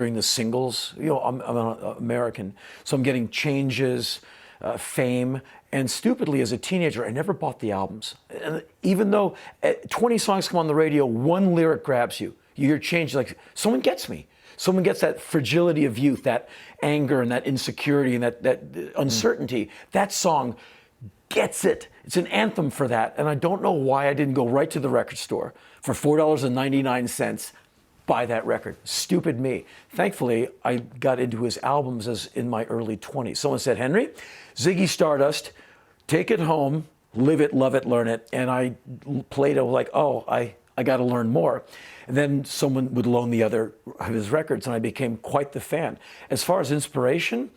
hearing the singles. I'm an American, so I'm getting changes, fame, and stupidly as a teenager, I never bought the albums. And even though 20 songs come on the radio, one lyric grabs you. You hear change, like someone gets me. Someone gets that fragility of youth, that anger and that insecurity and that uncertainty. That song gets it. It's an anthem for that. And I don't know why I didn't go right to the record store for $4.99, buy that record. Stupid me. Thankfully, I got into his albums as in my early 20s. Someone said, Henry, Ziggy Stardust, take it home, live it, love it, learn it. And I played it like, oh, I got to learn more. And then someone would loan the other of his records, and I became quite the fan. As far as inspiration,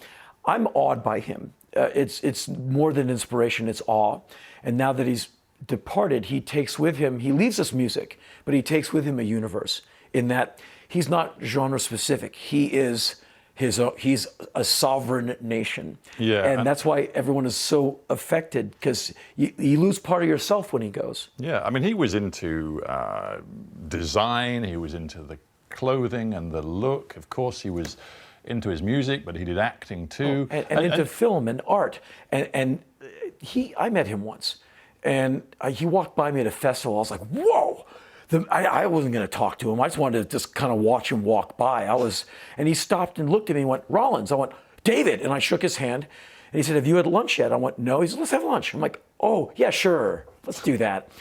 I'm awed by him. It's more than inspiration, it's awe. And now that he's departed, he takes with him, he leaves us music, but he takes with him a universe in that he's not genre specific. He's a sovereign nation. Yeah. And that's why everyone is so affected, because you lose part of yourself when he goes. Yeah, I mean, he was into design, he was into the clothing and the look. Of course, he was into his music, but he did acting too. And into film and art. And I met him once, and he walked by me at a festival. I was like, whoa! I wasn't going to talk to him. I just wanted to just kind of watch him walk by. And he stopped and looked at me and went, Rollins. I went, David. And I shook his hand. And he said, have you had lunch yet? I went, no. He said, let's have lunch. I'm like, oh, yeah, sure. Let's do that.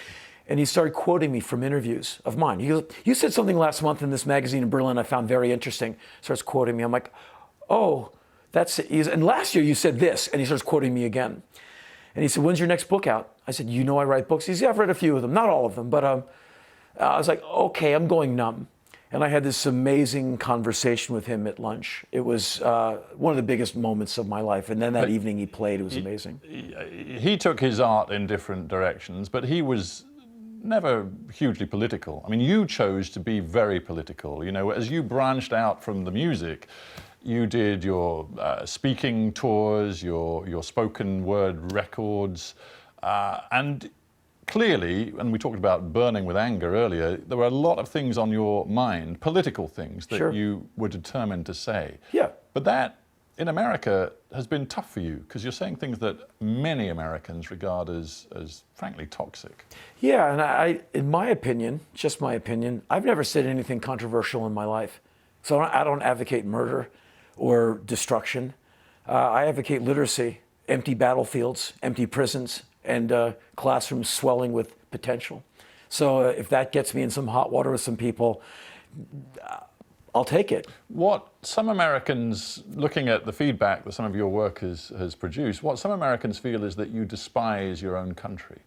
And he started quoting me from interviews of mine. He goes, you said something last month in this magazine in Berlin I found very interesting. Starts quoting me. I'm like, oh, that's it. And last year you said this. And he starts quoting me again. And he said, when's your next book out? I said, you know I write books. He said, yeah, I've read a few of them. Not all of them, but I was like, okay, I'm going numb. And I had this amazing conversation with him at lunch. It was one of the biggest moments of my life. And then that evening he played, it was amazing. He took his art in different directions, but he was never hugely political. I mean, you chose to be very political. You know, as you branched out from the music, you did your speaking tours, your spoken word records, and clearly, and we talked about burning with anger earlier, there were a lot of things on your mind, political things that Sure. you were determined to say. Yeah. But that, in America, has been tough for you, because you're saying things that many Americans regard as frankly toxic. Yeah, and in my opinion, just my opinion, I've never said anything controversial in my life. So I don't advocate murder or destruction. I advocate literacy, empty battlefields, empty prisons, and classrooms swelling with potential. So if that gets me in some hot water with some people, I'll take it. What some Americans, looking at the feedback that some of your work has produced, what some Americans feel is that you despise your own country.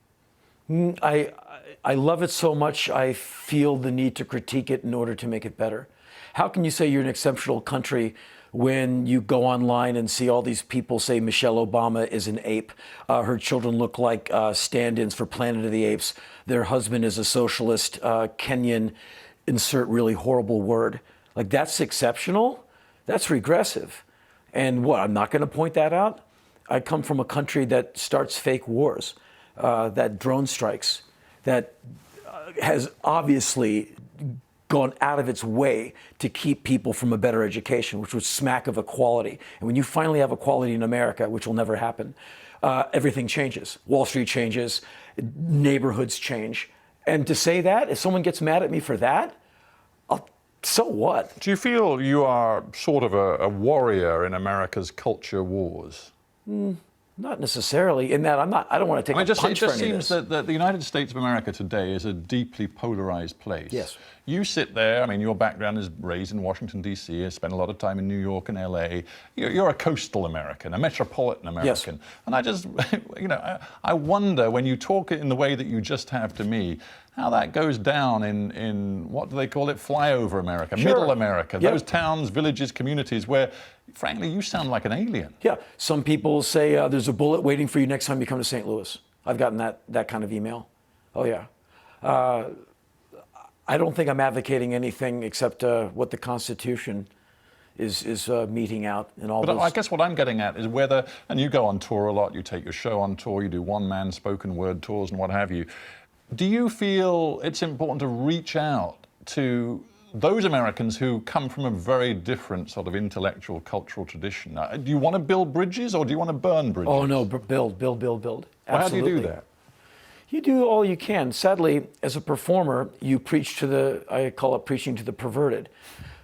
I love it so much, I feel the need to critique it in order to make it better. How can you say you're an exceptional country when you go online and see all these people say Michelle Obama is an ape, her children look like stand-ins for Planet of the Apes, their husband is a socialist, Kenyan, insert really horrible word. Like, that's exceptional? That's regressive. And what, I'm not going to point that out? I come from a country that starts fake wars, that drone strikes, that has obviously gone out of its way to keep people from a better education, which would smack of equality. And when you finally have equality in America, which will never happen, everything changes. Wall Street changes, neighborhoods change. And to say that, if someone gets mad at me for that, so what? Do you feel you are sort of a warrior in America's culture wars? Not necessarily, in that I don't want to take a punch for any of this. It just seems that the United States of America today is a deeply polarized place. Yes. You sit there, I mean, your background is raised in Washington, D.C., you spent a lot of time in New York and L.A. You're a coastal American, a metropolitan American. Yes. And I just, I wonder, when you talk in the way that you just have to me, how that goes down in what do they call it, flyover America, Sure. Middle America, Yep. those towns, villages, communities where, frankly, you sound like an alien. Yeah, some people say there's a bullet waiting for you next time you come to St. Louis. I've gotten that kind of email. Oh yeah. I don't think I'm advocating anything except what the Constitution is meting out and all But those. I guess what I'm getting at is whether, and you go on tour a lot, you take your show on tour, you do one-man spoken word tours and what have you. Do you feel it's important to reach out to those Americans who come from a very different sort of intellectual, cultural tradition. Do you want to build bridges or do you want to burn bridges? Oh no, build. Well, Absolutely. how do you do that? You do all you can. Sadly, as a performer, you preach to I call it preaching to the perverted.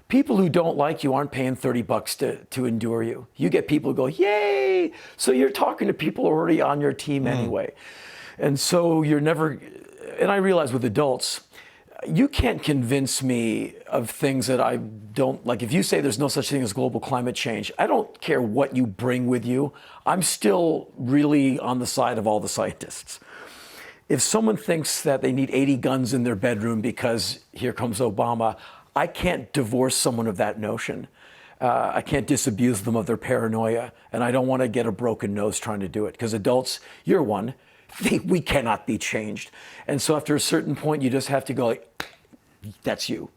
People who don't like you aren't paying $30 to endure you. You get people who go, yay! So you're talking to people already on your team anyway. And so you're never, and I realize with adults, you can't convince me of things that I don't like. If you say there's no such thing as global climate change, I don't care what you bring with you. I'm still really on the side of all the scientists. If someone thinks that they need 80 guns in their bedroom because here comes Obama, I can't divorce someone of that notion. I can't disabuse them of their paranoia, and I don't want to get a broken nose trying to do it, because adults, you're one, we cannot be changed. And so after a certain point, you just have to go, like, that's you.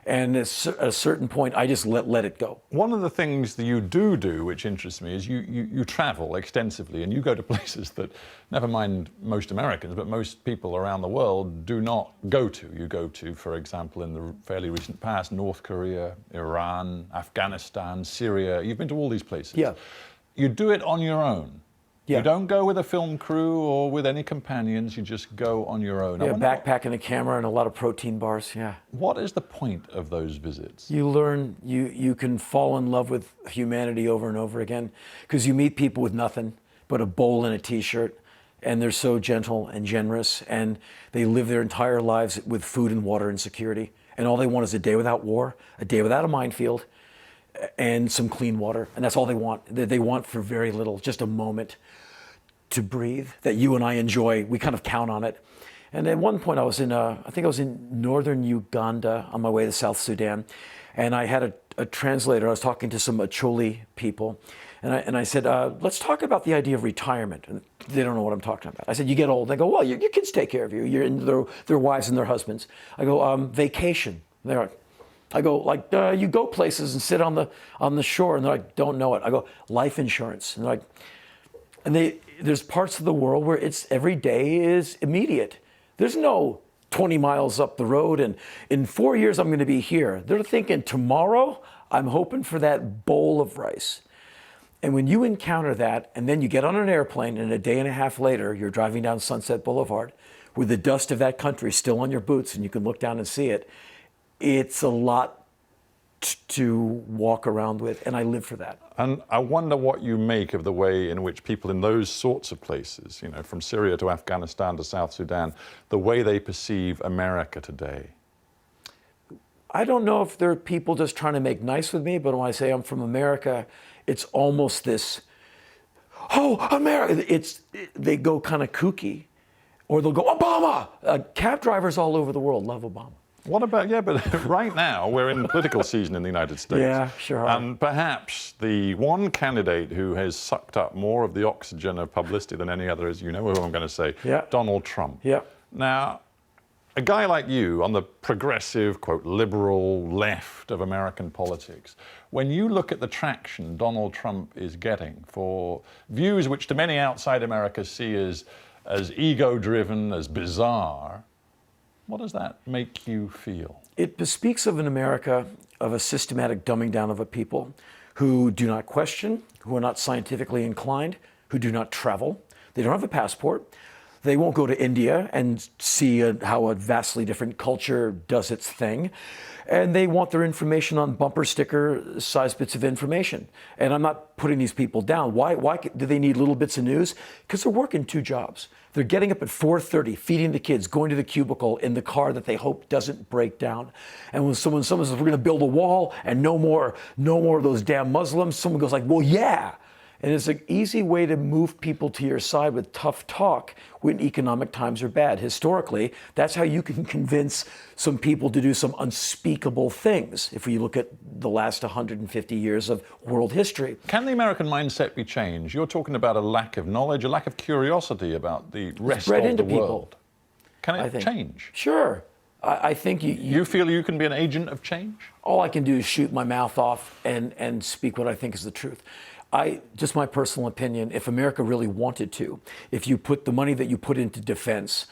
And at a certain point, I just let it go. One of the things that you do, which interests me, is you travel extensively and you go to places that, never mind most Americans, but most people around the world do not go to. You go to, for example, in the fairly recent past, North Korea, Iran, Afghanistan, Syria. You've been to all these places. Yeah. You do it on your own. Yeah. You don't go with a film crew or with any companions, you just go on your own. Yeah, backpack and a camera and a lot of protein bars, yeah. What is the point of those visits? You learn, you can fall in love with humanity over and over again, because you meet people with nothing but a bowl and a t-shirt, and they're so gentle and generous, and they live their entire lives with food and water and security, and all they want is a day without war, a day without a minefield, and some clean water, and that's all they want. They want for very little, just a moment to breathe that you and I enjoy. We kind of count on it. And at one point I was in, I think I was in northern Uganda on my way to South Sudan, and I had a translator. I was talking to some Acholi people, and I said, let's talk about the idea of retirement. And they don't know what I'm talking about. I said, you get old. They go, well, your kids take care of you. You're in their wives and their husbands. I go, vacation. They're like, I go, like, you go places and sit on the shore, and they're like, don't know it. I go, life insurance. And they're like, and there's parts of the world where it's every day is immediate. There's no 20 miles up the road, and in 4 years I'm going to be here. They're thinking tomorrow I'm hoping for that bowl of rice. And when you encounter that, and then you get on an airplane, and a day and a half later you're driving down Sunset Boulevard with the dust of that country still on your boots, and you can look down and see it, it's a lot to walk around with, and I live for that. And I wonder what you make of the way in which people in those sorts of places, you know, from Syria to Afghanistan to South Sudan, the way they perceive America today. I don't know if there are people just trying to make nice with me, but when I say I'm from America, it's almost this, oh, America, they go kind of kooky, or they'll go, Obama! Cab drivers all over the world love Obama. What about, yeah, but right now we're in political season in the United States. Yeah, sure. And perhaps the one candidate who has sucked up more of the oxygen of publicity than any other, as you know who I'm going to say, yeah. Donald Trump. Yeah. Now, a guy like you on the progressive, quote, liberal left of American politics, when you look at the traction Donald Trump is getting for views which to many outside America see as ego-driven, as bizarre, what does that make you feel? It bespeaks of an America of a systematic dumbing down of a people who do not question, who are not scientifically inclined, who do not travel. They don't have a passport. They won't go to India and see how a vastly different culture does its thing. And they want their information on bumper sticker size bits of information. And I'm not putting these people down. Why do they need little bits of news? Because they're working 2 jobs. They're getting up at 4:30, feeding the kids, going to the cubicle in the car that they hope doesn't break down. And when someone says, we're going to build a wall and no more of those damn Muslims, someone goes like, well, yeah. And it's an easy way to move people to your side with tough talk when economic times are bad. Historically, that's how you can convince some people to do some unspeakable things, if we look at the last 150 years of world history. Can the American mindset be changed? You're talking about a lack of knowledge, a lack of curiosity about the rest of the world. Can it change? Sure. I think you feel you can be an agent of change? All I can do is shoot my mouth off and speak what I think is the truth. Just my personal opinion, if America really wanted to, if you put the money that you put into defense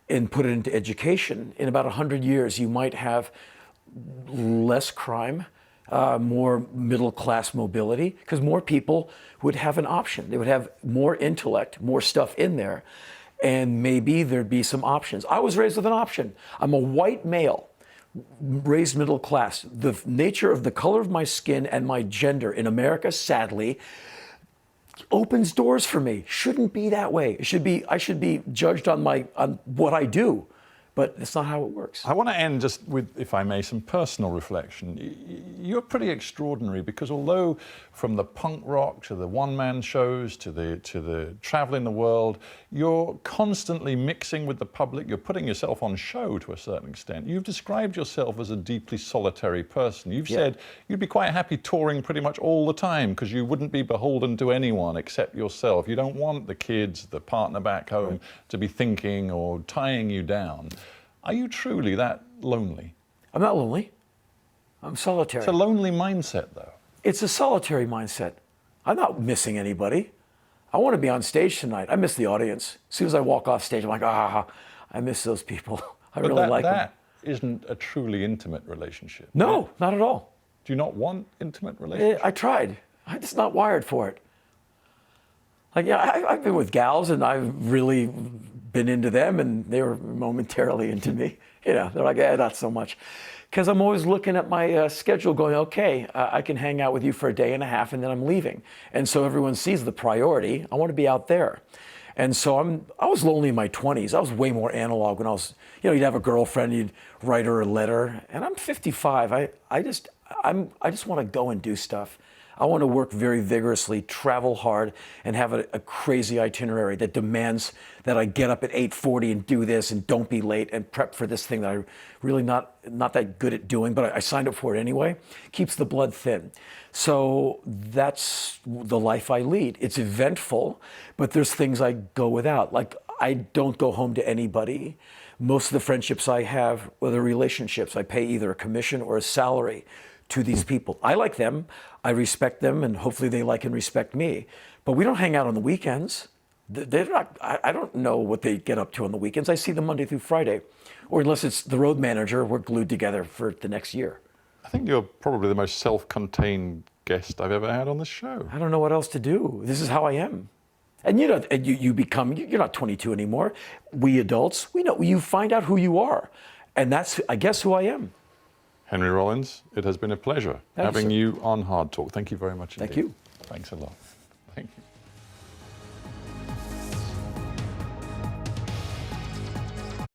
and put it into education, in about 100 years, you might have less crime, more middle-class mobility, because more people would have an option. They would have more intellect, more stuff in there, and maybe there'd be some options. I was raised with an option. I'm a white male, raised middle class. The nature of the color of my skin and my gender in America, sadly, opens doors for me. Shouldn't be that way. It should be, I should be judged on what I do, but that's not how it works. I want to end just with, if I may, some personal reflection. You're pretty extraordinary because although from the punk rock to the one-man shows to the travel in the world, you're constantly mixing with the public. You're putting yourself on show to a certain extent. You've described yourself as a deeply solitary person. You've said you'd be quite happy touring pretty much all the time because you wouldn't be beholden to anyone except yourself. You don't want the kids, the partner back home to be thinking or tying you down. Are you truly that lonely? I'm not lonely. I'm solitary. It's a lonely mindset, though. It's a solitary mindset. I'm not missing anybody. I want to be on stage tonight. I miss the audience. As soon as I walk off stage, I'm like, I miss those people. I really like them. That isn't a truly intimate relationship. No, not at all. Do you not want intimate relationships? I tried. I'm just not wired for it. Like, yeah, I've been with gals and I've really been into them and they were momentarily into me. You know, they're like, not so much. Because I'm always looking at my schedule going, okay, I can hang out with you for a day and a half and then I'm leaving. And so everyone sees the priority. I want to be out there. And so I was lonely in my 20s. I was way more analog when I was, you'd have a girlfriend, you'd write her a letter. And I'm 55. I just want to go and do stuff. I want to work very vigorously, travel hard, and have a crazy itinerary that demands that I get up at 8:40 and do this and don't be late and prep for this thing that I'm really not that good at doing, but I signed up for it anyway. Keeps the blood thin. So that's the life I lead. It's eventful, but there's things I go without. Like, I don't go home to anybody. Most of the friendships I have, or the relationships, I pay either a commission or a salary to these people. I like them, I respect them, and hopefully they like and respect me. But we don't hang out on the weekends. They're not, I don't know what they get up to on the weekends. I see them Monday through Friday. Or unless it's the road manager, we're glued together for the next year. I think you're probably the most self-contained guest I've ever had on this show. I don't know what else to do. This is how I am. And you know, you're not 22 anymore. We adults, we know, you find out who you are. And that's, I guess, who I am. Henry Rollins, it has been a pleasure having you on Hard Talk. Thank you very much indeed. Thank you. Thanks a lot. Thank you.